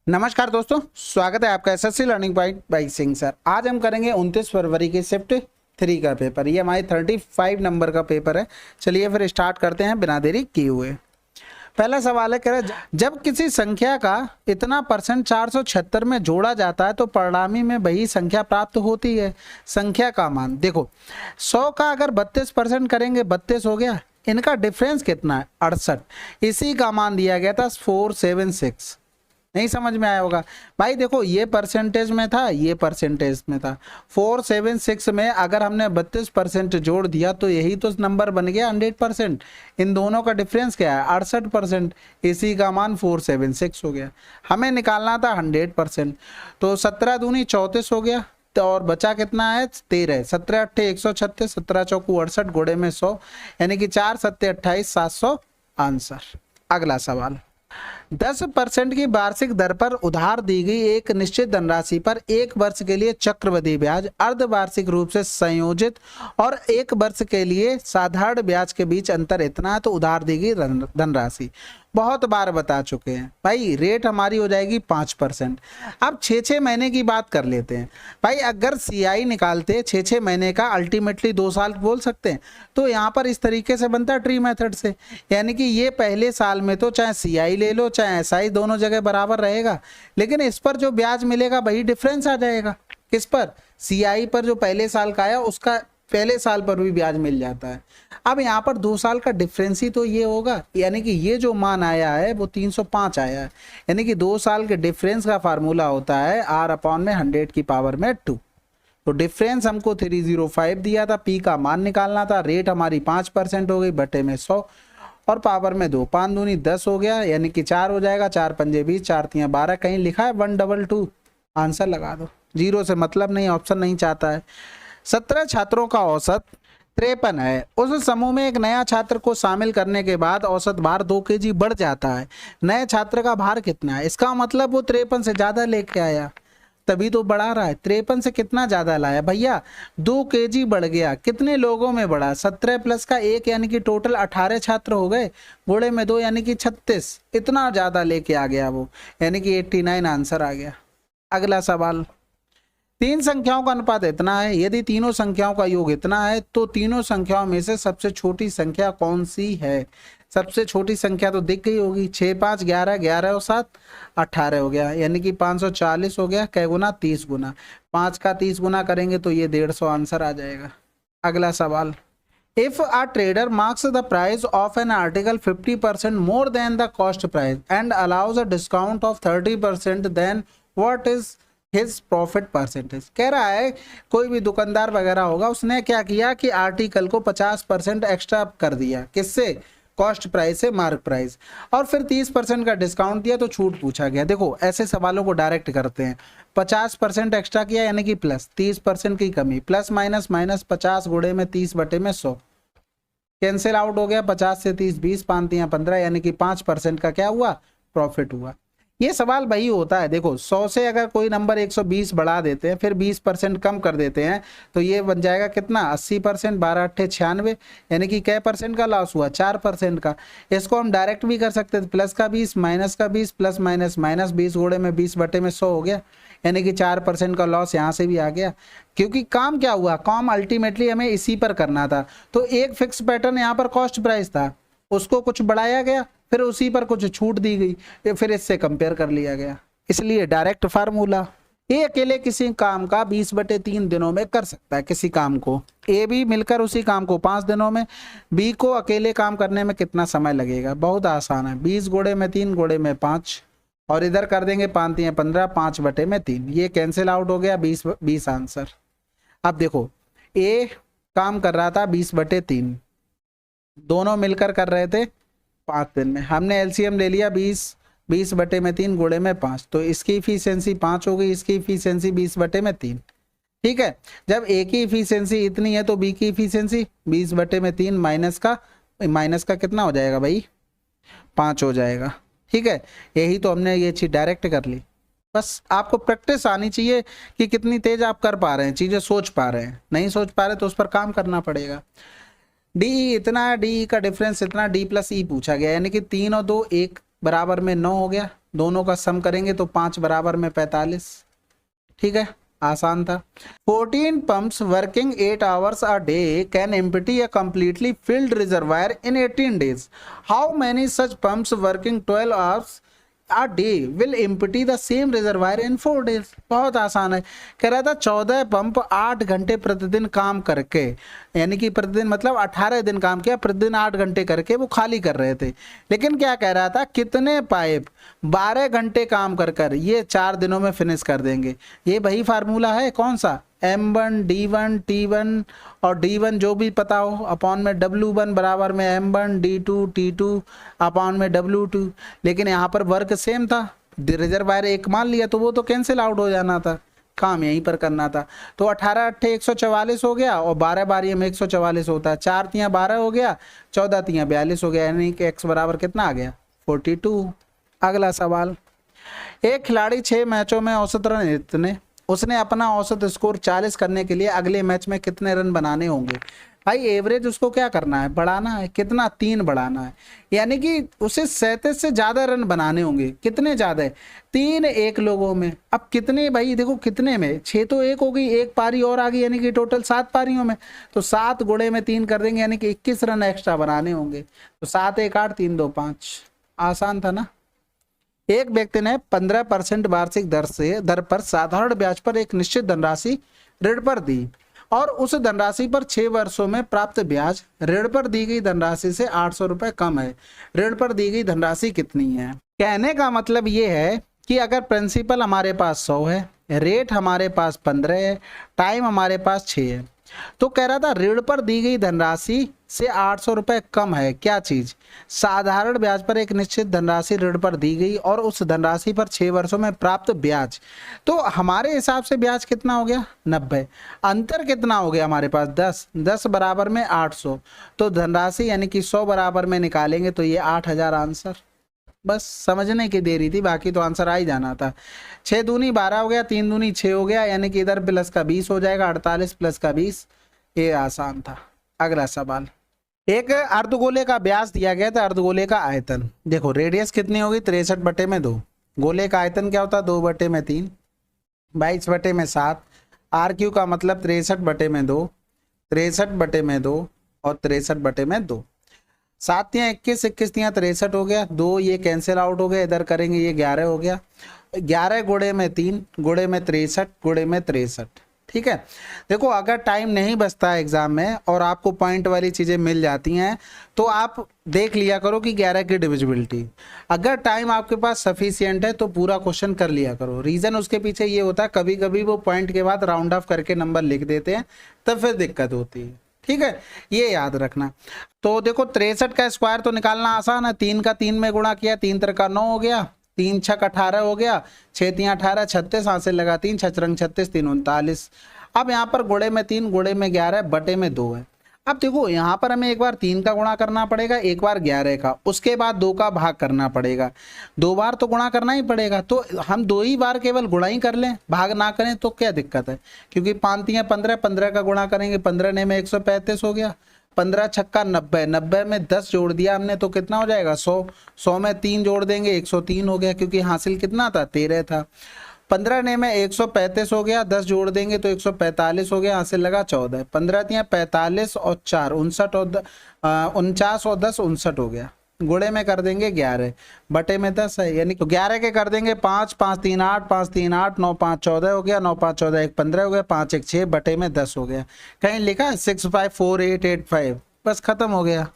नमस्कार दोस्तों, स्वागत है आपका SSC learning point by Singh sir. आज हम करेंगे 29 फरवरी के शिफ्ट 3 का पेपर। ये हमारी 35 नंबर का पेपर है। चलिए फिर स्टार्ट करते हैं बिना देरी किए हुए। पहला सवाल है, कह रहा है जब किसी संख्या का इतना परसेंट 476 में जोड़ा जाता है तो परिणामी में वही संख्या प्राप्त होती है। संख्या का मान देखो, 100 का अगर 32% करेंगे 32 हो गया। इनका डिफरेंस कितना है? 68। इसी का मान दिया गया था 476। नहीं समझ में आया होगा भाई। देखो ये परसेंटेज में था, ये परसेंटेज में था। 476 में अगर हमने 32% जोड़ दिया तो यही तो नंबर बन गया 100%। इन दोनों का डिफरेंस क्या है? 68%। इसी का मान 476 हो गया। हमें निकालना था 100%। तो 17 दूनी 34 हो गया। तो और बचा कितना है? 13। 17 अट्ठे 136, 17 चौकू 68, घोड़े में 100, यानी कि 4 सत्ते 28, 700 आंसर। अगला सवाल, 10% की वार्षिक दर पर उधार दी गई एक निश्चित धनराशि पर 1 वर्ष के लिए चक्रवृद्धि ब्याज अर्धवार्षिक रूप से संयोजित और 1 वर्ष के लिए साधारण ब्याज के बीच अंतर इतना है तो उधार दी गई धनराशि। बहुत बार बता चुके हैं भाई। रेट हमारी हो जाएगी 5%। अब 6 महीने की बात कर लेते हैं भाई। अगर सीआई निकालते 6 महीने का, अल्टीमेटली 2 साल बोल सकते हैं। तो यहाँ पर इस तरीके से बनता है ट्री मेथड से, यानी कि ये पहले साल में तो चाहे सीआई ले लो चाहे एसआई, दोनों जगह बराबर रहेगा। लेकिन इस पर जो ब्याज मिलेगा वही डिफरेंस आ जाएगा। किस पर? सीआई पर जो पहले साल का आया उसका पहले साल पर भी ब्याज मिल जाता है। अब यहाँ पर 2 साल का डिफरेंस ही तो ये होगा, यानी कि ये जो मान आया है वो 305 आया है। यानी कि 2 साल के डिफरेंस का फार्मूला होता है R/100 की पावर में 2। तो डिफरेंस हमको 305 दिया था। पी का मान निकालना था। रेट हमारी 5% हो गई, बटे में 100 और पावर में 2। 5 दूनी 10 हो गया, यानी कि 4 हो जाएगा। 4 पंजे 20, 4 तियां 12। कहीं लिखा है 122? आंसर लगा दो। जीरो से मतलब नहीं, ऑप्शन नहीं चाहता है। 17 छात्रों का औसत 53 है। उस समूह में एक नया छात्र को शामिल करने के बाद औसत भार 2 kg बढ़ जाता है। नए छात्र का भार कितना है? इसका मतलब वो 53 से ज्यादा लेके आया, तभी तो बढ़ा रहा है। 53 से कितना ज्यादा लाया भैया? 2 kg बढ़ गया। कितने लोगों में बढ़ा? 17 प्लस का 1, यानी कि टोटल 18 छात्र हो गए। घोड़े में 2, यानी कि 36। इतना ज्यादा लेके आ गया वो, यानी कि 89 आंसर आ गया। अगला सवाल, 3 संख्याओं का अनुपात इतना है, यदि तीनों संख्याओं का योग इतना है तो तीनों संख्याओं में से सबसे छोटी संख्या कौन सी है? सबसे छोटी संख्या तो दिख गई होगी। 6 5 11, 11 और 7 18 हो गया, यानी कि 540 हो गया। कै गुना? 30 गुना। 5 का 30 गुना करेंगे तो ये 150 आंसर आ जाएगा। अगला सवाल, If a trader marks the price of an article 50% more than the cost price and allows a discount of 30%, then what is his profit percentage? कह रहा है कोई भी दुकानदार वगैरह होगा, उसने क्या किया कि आर्टिकल को 50% एक्स्ट्रा कर दिया। किससे? कॉस्ट प्राइस से मार्क प्राइस, और फिर 30% का डिस्काउंट दिया तो छूट पूछा गया। देखो ऐसे सवालों को डायरेक्ट करते हैं। 50% एक्स्ट्रा किया यानी कि प्लस, 30% की कमी, प्लस माइनस माइनस 50 गुणे में 30 बटे में 100, कैंसिल आउट हो गया। 50 से 30 20, 5 तियां 15, यानी कि 5% का क्या हुआ? प्रॉफिट हुआ। ये सवाल वही होता है। देखो 100 से अगर कोई नंबर 120 बढ़ा देते हैं, फिर 20% कम कर देते हैं, तो ये बन जाएगा कितना? 80%। 12 अट्ठे 96, यानी कि कै परसेंट का लॉस हुआ? 4% का। इसको हम डायरेक्ट भी कर सकते थे, प्लस का 20 माइनस का 20, प्लस माइनस माइनस 20, घोड़े में 20 बटे में 100 हो गया, यानी कि 4% का लॉस यहाँ से भी आ गया। क्योंकि काम क्या हुआ? काम अल्टीमेटली हमें इसी पर करना था। तो एक फिक्स पैटर्न यहाँ पर कॉस्ट प्राइस था, उसको कुछ बढ़ाया गया, फिर उसी पर कुछ छूट दी गई, फिर इससे कंपेयर कर लिया गया। इसलिए डायरेक्ट फार्मूला। ए अकेले किसी काम का 20/3 दिनों में कर सकता है। किसी काम को ए भी मिलकर उसी काम को 5 दिनों में, बी को अकेले काम करने में कितना समय लगेगा? बहुत आसान है। 20 घोड़े में 3, घोड़े में 5, और इधर कर देंगे 5 तियां 15, 5/3। ये कैंसिल आउट हो गया। 20 आंसर। अब देखो ए काम कर रहा था 20/3, दोनों मिलकर कर रहे थे 5 दिन में। हमने एलसीएम ले लिया 20/3, घोड़े में 5, तो इसकी इफिशियंसी 5 हो गई, इसकी इफिशियंसी 20/3। ठीक है। जब ए की इफिशियंसी इतनी है तो बी की इफिशियंसी 20/3 माइनस का कितना हो जाएगा भाई? 5 हो जाएगा। ठीक है। यही तो हमने ये चीज डायरेक्ट कर ली। बस आपको प्रैक्टिस आनी चाहिए कि कितनी तेज आप कर पा रहे हैं, चीजें सोच पा रहे हैं। नहीं सोच पा रहे तो उस पर काम करना पड़ेगा। डी इतना, डी का डिफरेंस इतना, डी प्लस ई पूछा गया, यानी कि 3 और 2 1 बराबर में 9 हो गया। दोनों का सम करेंगे तो 5 बराबर में 45। ठीक है, आसान था। 14 pumps working 8 hours a day can empty a completely filled reservoir in 18 days. How many such pumps working 12 hours a day will empty the same reservoir in 4 days? बहुत आसान है। कह रहा था 14 पंप 8 घंटे प्रतिदिन काम करके, यानी कि प्रतिदिन मतलब 18 दिन काम किया, प्रतिदिन 8 घंटे करके वो खाली कर रहे थे। लेकिन क्या कह रहा था, कितने पाइप 12 घंटे काम कर कर ये 4 दिनों में फिनिश कर देंगे। ये वही फार्मूला है, कौन सा, M1 D1 T1 और D1 जो भी पता हो अपॉन में W1 बराबर में M1 D2 T2 अपॉन में W2। लेकिन यहाँ पर वर्क सेम था, रिजर्वायर एक मान लिया तो वो तो कैंसिल आउट हो जाना था, काम यहीं पर करना था। तो 18 अट्ठे 144 हो गया और 12 बारी में 144 होता है, 4 तियाँ 12 हो गया, 14 तियाँ 42 हो गया, यानी कि x बराबर कितना आ गया 42। अगला सवाल, एक खिलाड़ी 6 मैचों में औसत रन इतने, उसने अपना औसत स्कोर 40 करने के लिए अगले मैच में कितने रन बनाने होंगे। भाई एवरेज उसको क्या करना है, बढ़ाना है, कितना 3 बढ़ाना है, यानी कि उसे 37 से ज़्यादा रन बनाने होंगे। कितने ज़्यादा है, 3 एक लोगों में। अब कितने भाई देखो कितने में, 6 तो एक हो गई, एक पारी और आ गई, यानी कि टोटल 7 पारियों में। तो 7 गुणे में 3 कर देंगे, यानी कि 21 रन एक्स्ट्रा बनाने होंगे। तो 7 1 8 3 2 5, आसान था ना। एक व्यक्ति ने 15% वार्षिक दर पर साधारण ब्याज पर एक निश्चित धनराशि ऋण पर दी और उस धनराशि पर 6 वर्षों में प्राप्त ब्याज ऋण पर दी गई धनराशि से 800 रुपए कम है। ऋण पर दी गई धनराशि कितनी है। कहने का मतलब ये है कि अगर प्रिंसिपल हमारे पास 100 है, रेट हमारे पास 15 है, टाइम हमारे पास 6 है, तो कह रहा था ऋण पर दी गई धनराशि से 800 रुपए कम है क्या चीज, साधारण ब्याज पर एक निश्चित धनराशि ऋण पर दी गई और उस धनराशि पर 6 वर्षों में प्राप्त ब्याज। तो हमारे हिसाब से ब्याज कितना हो गया 90, अंतर कितना हो गया हमारे पास 10, 10 बराबर में 800, तो धनराशि यानी कि 100 बराबर में निकालेंगे तो ये 8000 आंसर। बस समझने की देरी थी, बाकी तो आंसर आ ही जाना था। 6 दूनी 12 हो गया, 3 दूनी 6 हो गया, यानी कि इधर प्लस का 20 हो जाएगा, 48 प्लस का 20। ये आसान था। अगला सवाल, एक अर्धगोले का व्यास दिया गया था, अर्धगोले का आयतन। देखो रेडियस कितनी होगी 63 बटे में 2, गोले का आयतन क्या होता है 2 बटे में 3, 22 बटे में 7, RQ का मतलब 63 बटे में 2, 63 बटे में 2 और 63 बटे में 2। 7 तियाँ 21, 21 तियाँ 63 हो गया, 2 ये कैंसिल आउट हो गया, इधर करेंगे ये 11 हो गया, 11 गुणे में 3 गुणे में 63 गुणे में 63। ठीक है, देखो अगर टाइम नहीं बचता है एग्जाम में और आपको पॉइंट वाली चीजें मिल जाती हैं तो आप देख लिया करो कि 11 की डिविजिबिलिटी। अगर टाइम आपके पास सफिशिएंट है तो पूरा क्वेश्चन कर लिया करो। रीजन उसके पीछे ये होता है कभी कभी वो पॉइंट के बाद राउंड ऑफ करके नंबर लिख देते हैं, तब फिर दिक्कत होती है। ठीक है, ये याद रखना। तो देखो 63 का स्क्वायर तो निकालना आसान है, 3 का 3 में गुणा किया, 3 3 का 9 हो गया, 3 6 18 हो गया, 6 3 18 36, हासिल लगा 3 6 रंग 36 3 39। अब यहाँ पर गुणे में 3 गुणे में 11 बटे में 2 है। अब देखो यहाँ पर हमें एक बार 3 का गुणा करना पड़ेगा, एक बार 11 का, उसके बाद 2 का भाग करना पड़ेगा, 2 बार तो गुणा करना ही पड़ेगा। तो हम 2 ही बार केवल गुणा ही कर लें, भाग ना करें तो क्या दिक्कत है, क्योंकि 5 तियाँ 15, 15 का गुणा करेंगे, 15 ने में 135 हो गया, 15 छक्का 90, 90 में 10 जोड़ दिया हमने तो कितना हो जाएगा 100, 100 में 3 जोड़ देंगे 103 हो गया, क्योंकि हासिल कितना था 13 था। 15 ने में 135 हो गया, 10 जोड़ देंगे तो 145 हो गया, हासिल लगा 14, 15 तियाँ 45 और 4 59 और 49 और 10 59 हो गया, गुणे में कर देंगे 11 बटे में 10 है, यानी तो 11 के कर देंगे 5 5 3 8 5 3 8 9 5 14 हो गया, 9 5 14 1 15 हो गया, 5 1 6 बटे में 10 हो गया। कहीं लिखा 654885, बस खत्म हो गया।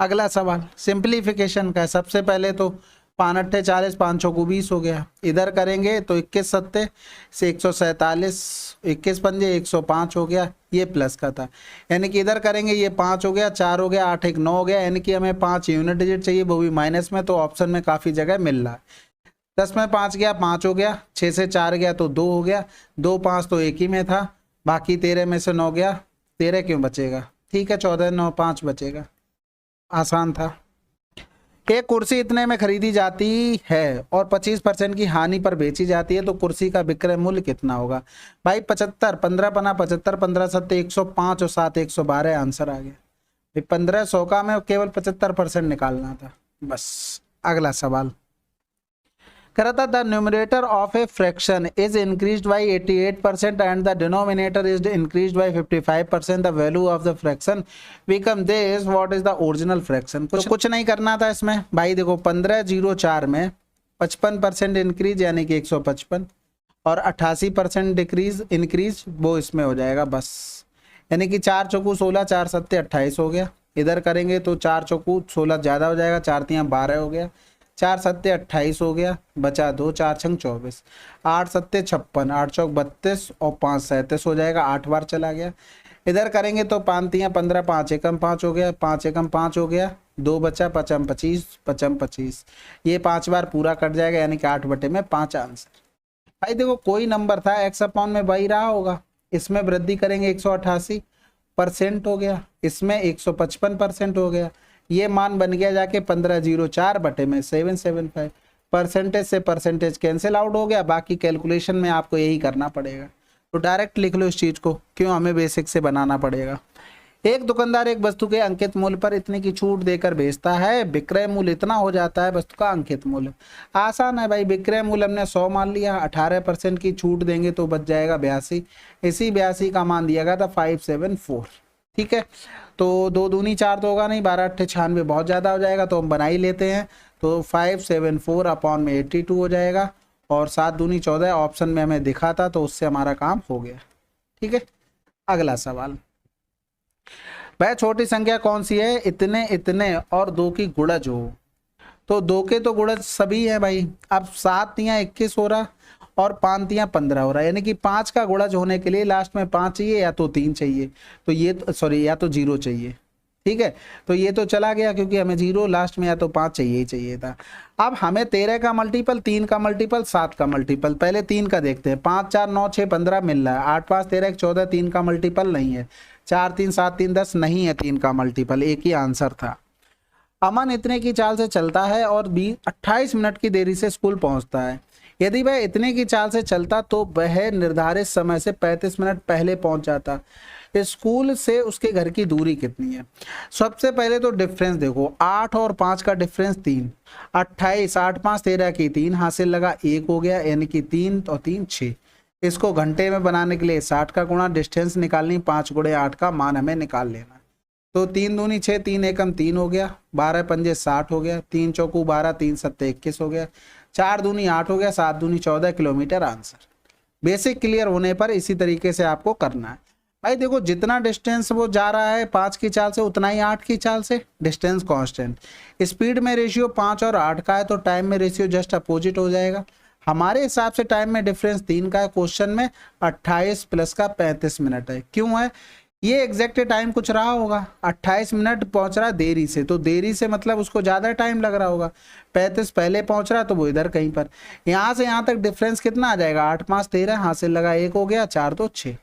अगला सवाल सिंप्लीफिकेशन का है। सबसे पहले तो 5 अट्ठे 40, 5 चौको 20 हो गया, इधर करेंगे तो 21 सत्ते से 147, 21 पंजे 105 हो गया, ये प्लस का था, यानी कि इधर करेंगे ये 5 हो गया, 4 हो गया, 8 1 9 हो गया, यानी कि हमें 5 यूनिट डिजिट चाहिए, वो भी माइनस में, तो ऑप्शन में काफ़ी जगह मिल रहा है। 10 में 5 गया 5 हो गया, 6 से 4 गया तो 2 हो गया, 2 5 तो एक ही में था, बाकी 13 में से 9 गया, 13 क्यों बचेगा, ठीक है 14 9 5 बचेगा, आसान था। एक कुर्सी इतने में खरीदी जाती है और 25% की हानि पर बेची जाती है तो कुर्सी का विक्रय मूल्य कितना होगा। भाई 75, 15 पना 75, 15 सत्ते 105 और 7 112, आंसर आ गया। 1500 का में केवल 75% निकालना था बस। अगला सवाल, कह रहा था the numerator of a fraction is increased by 88% and the denominator is increased by 55%, the value of the fraction become this, what is the original fraction. कुछ नहीं करना था इसमें भाई, देखो 1504 में 55% इंक्रीज यानी कि 155 और 88% डिक्रीज इंक्रीज वो इसमें हो जाएगा बस, यानी कि 4 चौकू 16, 4 सत्ते 28 हो गया। इधर करेंगे तो 4 चौकू 16 ज़्यादा हो जाएगा, 4 तियाँ 12 हो गया, 4 सत्ते 28 हो गया, बचा 2, 4 छंग 24, 8 सत्ते 56, 8 चौक 32 और 5 37 हो जाएगा, 8 बार चला गया। इधर करेंगे तो 5 तियाँ 15, 5 एकम 5 हो गया, 5 एकम 5 हो गया, 2 बचा, 5 25, 5 25, ये 5 बार पूरा कट जाएगा यानी कि 8/5 आंसर। भाई देखो कोई नंबर था x अपॉन में y रहा होगा, इसमें वृद्धि करेंगे 188% हो गया, इसमें 155% हो गया, ये मान बन गया जाके 1504/775। परसेंटेज से परसेंटेज कैंसिल आउट हो गया, बाकी कैलकुलेशन में आपको यही करना पड़ेगा, तो डायरेक्ट लिख लो इस चीज को, क्यों हमें बेसिक से बनाना पड़ेगा। एक दुकानदार एक वस्तु के अंकित मूल्य पर इतने की छूट देकर बेचता है, विक्रय मूल्य इतना हो जाता है वस्तु का अंकित मूल्य। आसान है भाई, विक्रय मूल्य हमने 100 मान लिया, 18% की छूट देंगे तो बच जाएगा 82, इसी 82 का मान दिया गया था 574। ठीक है, तो 2 दूनी 4 तो होगा नहीं, 12 8 96 बहुत ज़्यादा हो जाएगा, तो हम बना ही लेते हैं, तो 574 अपॉन में 82 हो जाएगा, और 7 दूनी 14 ऑप्शन में हमें दिखा था, तो उससे हमारा काम हो गया। ठीक है, अगला सवाल, वह छोटी संख्या कौन सी है इतने इतने और 2 की गुणज हो। तो 2 के तो गुणज सभी है भाई, अब 7 तियाँ 21 हो रहा और 5 तियाँ 15 हो रहा, यानी कि 5 का गुणज होने के लिए लास्ट में 5 चाहिए या तो 3 चाहिए, तो ये सॉरी या तो 0 चाहिए। ठीक है, तो ये तो चला गया क्योंकि हमें 0 लास्ट में या तो 5 चाहिए ही चाहिए था। अब हमें 13 का मल्टीपल, 3 का मल्टीपल, 7 का मल्टीपल, पहले 3 का देखते हैं। 5 4 9 6 15 मिल रहा है, 8 5 13 14, 3 का मल्टीपल नहीं है, 4 3 7 3 10 नहीं है 3 का मल्टीपल, एक ही आंसर था। अमन इतने की चाल से चलता है और 28 मिनट की देरी से स्कूल पहुंचता है। यदि वह इतने की चाल से चलता तो वह निर्धारित समय से 35 मिनट पहले पहुंच जाता। स्कूल से उसके घर की दूरी कितनी है। सबसे पहले तो डिफरेंस देखो, 8 और 5 का डिफरेंस 3, 28, 8 5 13 की 3 हासिल लगा 1 हो गया, यानी कि 3 और 3 6। इसको घंटे में बनाने के लिए 60 का गुणा, डिस्टेंस निकालनी 5 × 8 का मान हमें निकाल लेना। तो 3 दूनी 6, 3 एकम 3 हो गया, 12 पंजे 60 हो गया, 3 चौकू 12, 3 सत्ते 21 हो गया, 4 दूनी 8 हो गया, 7 दूनी 14 किलोमीटर आंसर। बेसिक क्लियर होने पर इसी तरीके से आपको करना है। भाई देखो जितना डिस्टेंस वो जा रहा है 5 की चाल से उतना ही 8 की चाल से, डिस्टेंस कांस्टेंट। स्पीड में रेशियो 5 और 8 का है तो टाइम में रेशियो जस्ट अपोजिट हो जाएगा। हमारे हिसाब से टाइम में डिफरेंस 3 का है, क्वेश्चन में 28 प्लस का 35 मिनट है। क्यों है ये एग्जैक्ट टाइम कुछ रहा होगा, 28 मिनट पहुंच रहा देरी से, तो देरी से मतलब उसको ज़्यादा टाइम लग रहा होगा। 35 पहले पहुंच रहा तो वो इधर कहीं पर, यहाँ से यहाँ तक डिफरेंस कितना आ जाएगा, 8 5 13 हासिल लगा 1 हो गया, 4 2 6,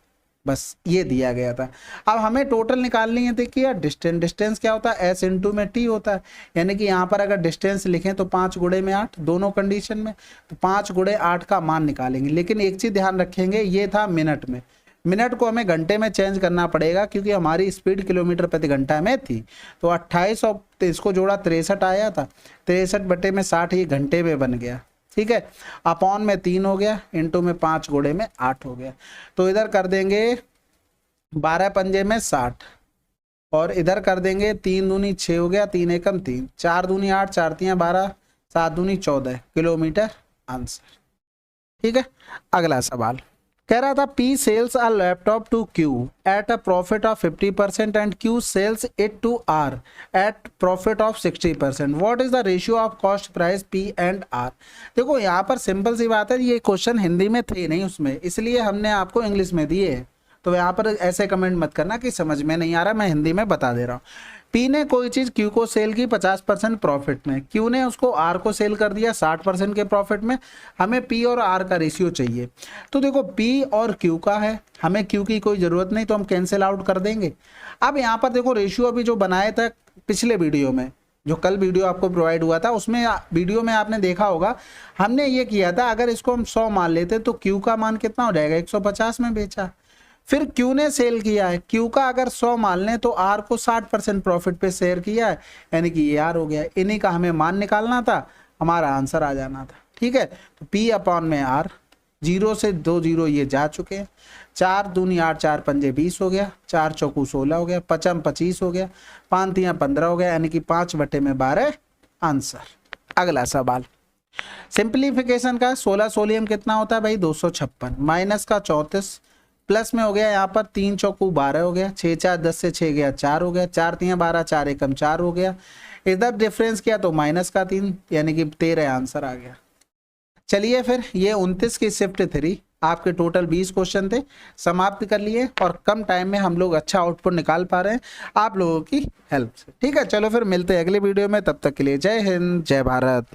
बस ये दिया गया था। अब हमें टोटल निकालनी है। देखिए डिस्टेंस, डिस्टेंस क्या होता है, s इंटू में t होता है, यानी कि यहाँ पर अगर डिस्टेंस लिखें तो 5 × में 8 दोनों कंडीशन में, तो 5 × 8 का मान निकालेंगे। लेकिन एक चीज़ ध्यान रखेंगे, ये था मिनट में, मिनट को हमें घंटे में चेंज करना पड़ेगा क्योंकि हमारी स्पीड किलोमीटर प्रति घंटा में थी। तो 28 और इसको जोड़ा 63 आया था, 63/60 ये घंटे में बन गया। ठीक है, अपॉन में 3 हो गया, इंटू में 5 × में 8 हो गया। तो इधर कर देंगे 12 पंजे में 60 और इधर कर देंगे 3 दूनी 6 हो गया, 3 एकम 3, 4 दूनी 8, 4 तियाँ 12, 7 दूनी 14 किलोमीटर आंसर। ठीक है, अगला सवाल कह रहा था P sells a laptop to Q at a profit of 50% and Q sells it to R at profit of 60%। What is the ratio of cost price P and R। देखो यहाँ पर सिंपल सी बात है, ये क्वेश्चन हिंदी में थे नहीं उसमें, इसलिए हमने आपको इंग्लिश में दिए हैं। तो यहाँ पर ऐसे कमेंट मत करना कि समझ में नहीं आ रहा, मैं हिंदी में बता दे रहा हूँ। P ने कोई चीज़ Q को सेल की 50% प्रॉफिट में, Q ने उसको R को सेल कर दिया 60% के प्रॉफिट में। हमें P और R का रेशियो चाहिए। तो देखो P और Q का है, हमें Q की कोई ज़रूरत नहीं, तो हम कैंसिल आउट कर देंगे। अब यहाँ पर देखो रेशियो अभी जो बनाया था पिछले वीडियो में, जो कल वीडियो आपको प्रोवाइड हुआ था, उसमें वीडियो में आपने देखा होगा हमने ये किया था, अगर इसको हम 100 मान लेते तो Q का मान कितना हो जाएगा, 150 में बेचा। फिर Q ने सेल किया है, Q का अगर 100 मान लें तो R को 60% प्रॉफिट पे शेयर किया है, यानी कि ये R हो गया। इन्हीं का हमें मान निकालना था, हमारा आंसर आ जाना था। ठीक है। तो P अपॉन में R, 0 से 2 0 ये जा चुके हैं, 4 दूनी 8, 4 पंजे 20 हो गया, 4 चौकू 16 हो गया, 5 25 हो गया, 5 तियां 15 हो गया, यानी कि 5/12 आंसर। अगला सवाल सिंप्लीफिकेशन का, 16 सोलियम कितना होता है भाई 256, माइनस का 34, प्लस में हो गया यहाँ पर 3 चौकू 12 हो गया, 6 4 10 से 6 गया 4 हो गया, 4 तियां 12, 4 एकम 4 हो गया, इधर डिफरेंस किया तो माइनस का 3 यानी कि 13 आंसर आ गया। चलिए फिर ये 29 की शिफ्ट 3 आपके टोटल 20 क्वेश्चन थे, समाप्त कर लिए और कम टाइम में हम लोग अच्छा आउटपुट निकाल पा रहे हैं आप लोगों की हेल्प से। ठीक है, चलो फिर मिलते हैं अगले वीडियो में, तब तक के लिए जय हिंद जय भारत।